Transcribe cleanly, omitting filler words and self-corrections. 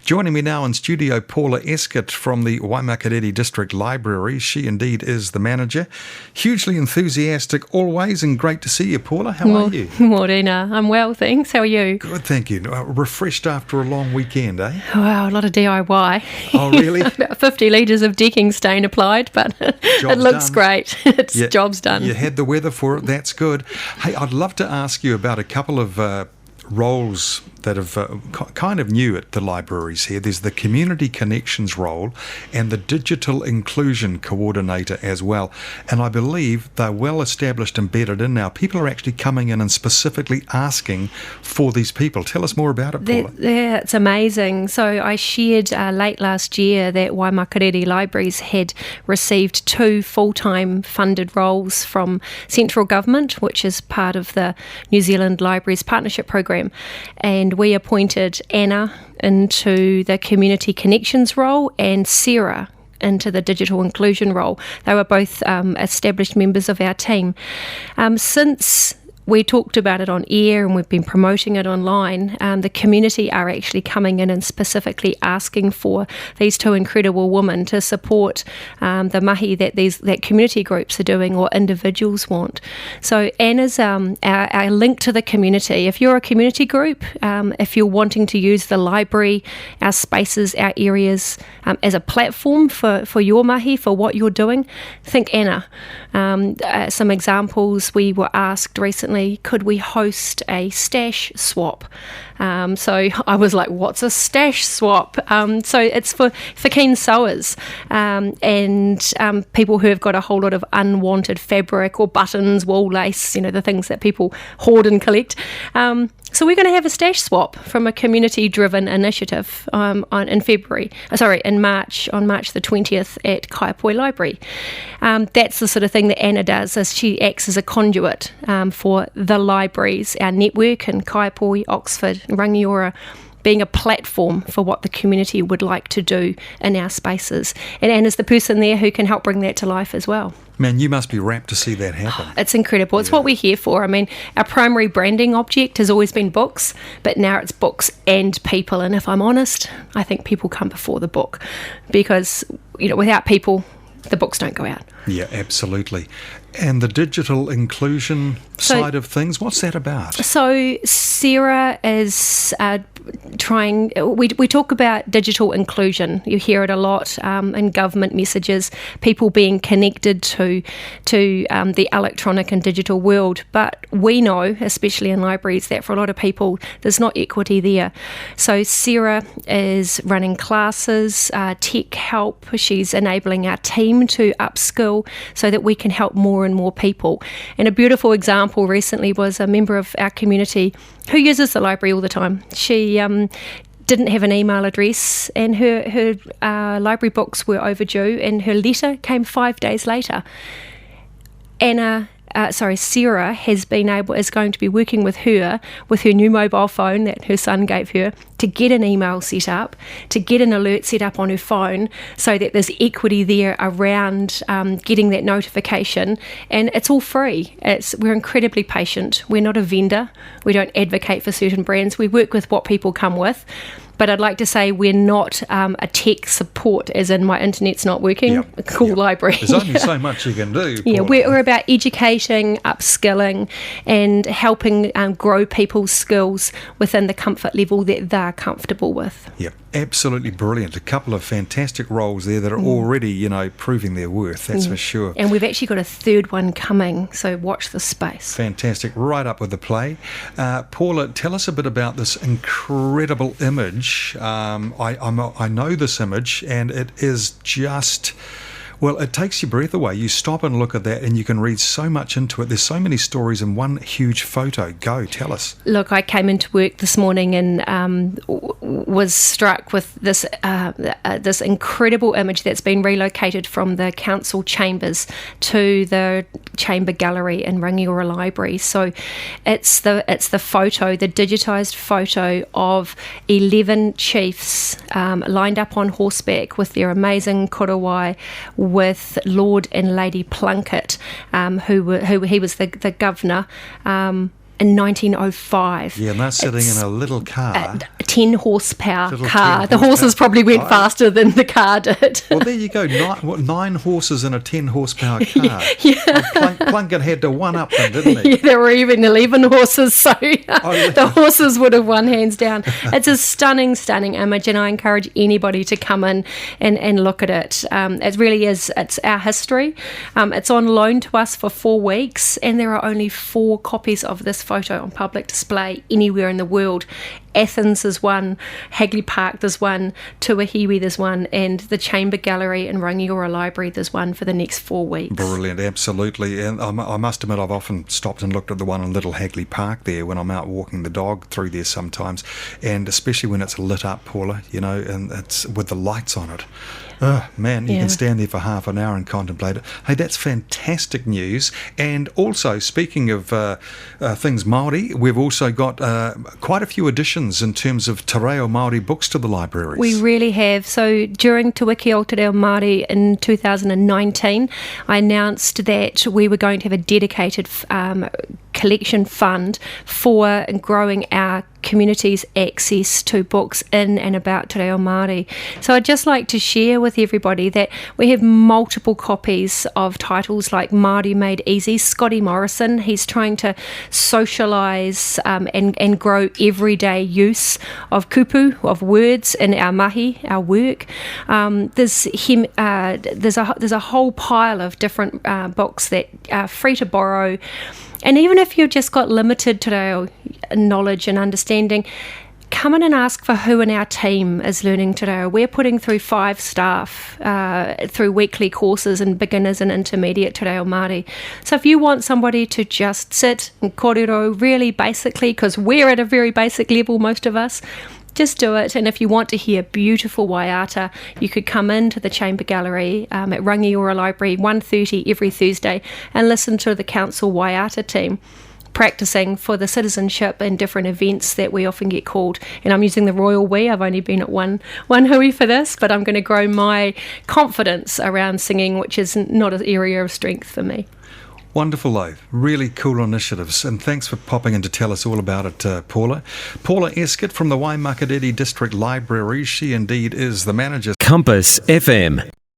Joining me now in studio, Paula Eskett from the Waimak District Library. She indeed is the manager. Hugely enthusiastic always, and great to see you, Paula. How are you? Morena, I'm well, thanks. How are you? Good, thank you. Refreshed after a long weekend, eh? Wow, a lot of DIY. Oh, really? About 50 litres of decking stain applied, but it looks great. Job's done. You had the weather for it, that's good. Hey, I'd love to ask you about a couple of roles that have kind of new at the libraries here. There's the Community Connections role and the Digital Inclusion Coordinator as well. And I believe they're well established, embedded in now. People are actually coming in and specifically asking for these people. Tell us more about it, Paula. Yeah, it's amazing. So I shared late last year that Waimak Libraries had received 2 full-time funded roles from central government, which is part of the New Zealand Libraries Partnership Program. And we appointed Anna into the Community Connections role and Sarah into the Digital Inclusion role. They were both established members of our team. Since we talked about it on air and we've been promoting it online, the community are actually coming in and specifically asking for these 2 incredible women to support the mahi that community groups are doing or individuals want. So Anna's our link to the community. If you're a community group, if you're wanting to use the library, our spaces, our areas as a platform for your mahi, for what you're doing, think Anna. Some examples, we were asked recently, could we host a stash swap? So I was like, what's a stash swap? So it's for keen sewers and people who have got a whole lot of unwanted fabric or buttons, wool lace, the things that people hoard and collect. So we're going to have a stash swap from a community-driven initiative in March, on March the 20th at Kaipoi Library. That's the sort of thing that Anna does, is she acts as a conduit for the libraries, our network in Kaipoi, Oxford, and Rangiora, being a platform for what the community would like to do in our spaces. And Anna's the person there who can help bring that to life as well. Man, you must be rapt to see that happen. It's incredible. It's what we're here for. I mean, our primary branding object has always been books, but now it's books and people. And if I'm honest, I think people come before the book because, without people, the books don't go out. Yeah, absolutely. And the digital inclusion side of things, what's that about? So Sarah is we talk about digital inclusion. You hear it a lot in government messages, people being connected to the electronic and digital world. But we know, especially in libraries, that for a lot of people, there's not equity there. So Sarah is running classes, tech help. She's enabling our team to upskill so that we can help more and more people. And a beautiful example recently was a member of our community who uses the library all the time. She didn't have an email address, and her library books were overdue, and her letter came 5 days later. Sarah is going to be working with her new mobile phone that her son gave her to get an email set up, to get an alert set up on her phone so that there's equity there around getting that notification. And it's all free. We're incredibly patient. We're not a vendor. We don't advocate for certain brands. We work with what people come with. But I'd like to say we're not a tech support, as in my internet's not working. Library. There's only so much you can do. Yeah, we're about educating, upskilling, and helping grow people's skills within the comfort level that they're comfortable with. Yep, absolutely brilliant. A couple of fantastic roles there that are already, proving their worth, that's for sure. And we've actually got a 3rd one coming, so watch the space. Fantastic. Right up with the play. Paula, tell us a bit about this incredible image. I know this image, and it is just... Well, it takes your breath away. You stop and look at that and you can read so much into it. There's so many stories in one huge photo. Go, tell us. Look, I came into work this morning and was struck with this this incredible image that's been relocated from the council chambers to the chamber gallery in Rangiora Library. So it's the photo, the digitised photo of 11 chiefs lined up on horseback with their amazing korowai, with Lord and Lady Plunkett, who he was the governor, in 1905. Yeah, and they're sitting in a little car. A 10 horsepower Little car. 10 The horses probably went faster than the car did. Well, there you go. 9 horses in a 10 horsepower car. Yeah. Well, Plunkett had to one up them, didn't he? Yeah, there were even 11 horses, so the horses would have won hands down. It's a stunning, stunning image, and I encourage anybody to come in and look at it. It really is. It's our history. It's on loan to us for 4 weeks, and there are only 4 copies of this photo on public display anywhere in the world. Athens there's one, Hagley Park there's one, Tuahiwi there's one, and the Chamber Gallery in Rangiora Library there's one for the next 4 weeks. Brilliant, absolutely. And I must admit, I've often stopped and looked at the one in Little Hagley Park there when I'm out walking the dog through there sometimes, and especially when it's lit up, Paula, and it's with the lights on it. Oh, man, you can stand there for half an hour and contemplate it. Hey, that's fantastic news. And also, speaking of things Māori, we've also got quite a few additions in terms of Te Reo Māori books to the libraries. We really have. So during Te Wiki o Te Reo Māori in 2019, I announced that we were going to have a dedicated collection fund for growing our community's access to books in and about Te Reo Māori. So I'd just like to share with everybody that we have multiple copies of titles like Māori Made Easy. Scotty Morrison, he's trying to socialise and grow everyday use of kupu, of words in our mahi, our work. There's a whole pile of different books that are free to borrow. And even if you've just got limited Te Reo knowledge and understanding, come in and ask for who in our team is learning Te Reo. We're putting through 5 staff through weekly courses in beginners and intermediate Te Reo Māori. So if you want somebody to just sit and kōrero really basically, because we're at a very basic level, most of us, just do it. And if you want to hear beautiful waiata, you could come into the Chamber Gallery at Rangiora Library 1:30 every Thursday and listen to the council waiata team practicing for the citizenship and different events that we often get called. And I'm using the royal we. I've only been at one hui for this, but I'm going to grow my confidence around singing, which is not an area of strength for me. Wonderful, though. Really cool initiatives. And thanks for popping in to tell us all about it, Paula. Paula Eskett from the Waimak District Library. She indeed is the manager. Compass FM.